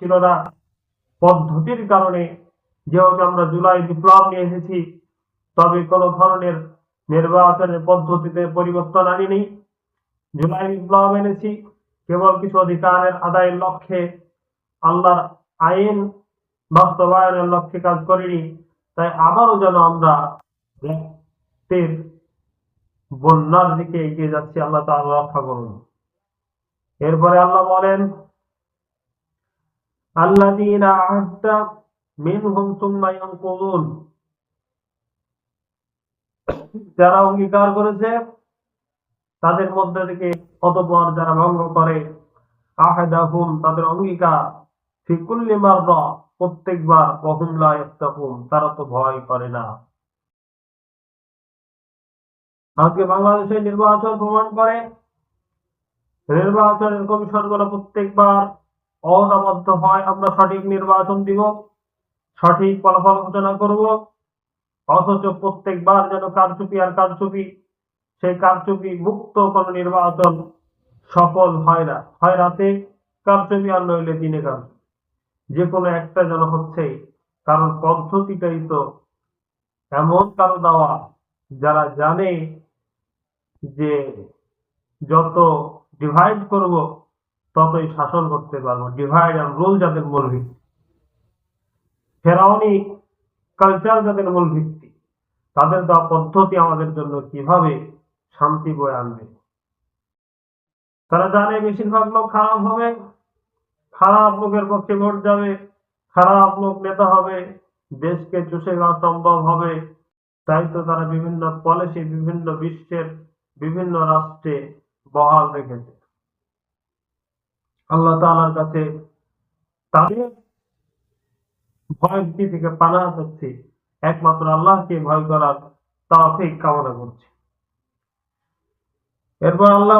ছিল না। পদ্ধতির কারণে যেহেতু আমরা জুলাই বিপ্লব নিয়ে এসেছি, তবে কোনো ধরনের নির্বাচনের পদ্ধতিতে পরিবর্তন আনিনি। জুলাই বিপ্লব এনেছি কেবল কিছু অধিকারের আদায়ের লক্ষ্যে, আল্লাহর আইন বাস্তবায়নের লক্ষ্যে কাজ করিনি। তাই আবারও যেন আমরা রক্তের বন্যার দিকে এগিয়ে যাচ্ছি, আল্লাহ তাআলা রক্ষা করুন। এরপরে আল্লাহ বলেন, আল্লাযীনা আ'আদতা মিনহুম সুম্মা ইয়ানকুযুন, যারা অঙ্গীকার করেছে তাদের মধ্যে থেকে অতঃপর যারা ভঙ্গ করে, আহাদাহুম তাদের অঙ্গীকার, ফি কুল্লি মাররা প্রত্যেকবার, ওয়া হুম লা ইয়াত্তাকুন তারা তো ভয় করে না। আজকে বাংলাদেশে নির্বাচন প্রমাণ করে নির্বাচনের কমিশনগুলো প্রত্যেকবার অনাবদ্ধ হয়। আমরা সঠিক নির্বাচন দিব, সঠিক ফলাফল ঘোষণা করব, অথচ প্রত্যেকবার যেন কারচুপি আর কারচুপি। সেই কারচুপি মুক্ত কোন নির্বাচন সফল হয় না, হয় রাতে কারচুপি আর নইলে দিনে কারচুপি, যে কোনো একটা যেন হচ্ছে। কারণ পদ্ধতিটাই তো এমন কারো দেওয়া যারা জানে যে যত ডিভাইড করব ততই শাসন করতে পারবো। ডিভাইড আর রুল যাদের মূল ভিত্তি, ফেরাউনি কালচার যাদের মূল ভিত্তি, তাদের দেওয়া পদ্ধতি আমাদের জন্য কিভাবে শান্তি বয়ে আনবে। তারা জানে বেশিরভাগ লোক খারাপ হবে, খারাপ লোকের পক্ষে ভোট যাবে, খারাপ লোক নেতা হবে, দেশকে চষে খাওয়া সম্ভব হবে। তাই তো তারা বিভিন্ন পলিসি বিভিন্ন বিশ্বের বিভিন্ন রাষ্ট্রে বহাল রেখেছে। আল্লাহ তাআলার কাছে তাদের ভয় ভীতি থেকে পানাহ চাচ্ছি, একমাত্র আল্লাহকে ভয় করার তৌফিক কামনা করছি। এরপর আল্লাহ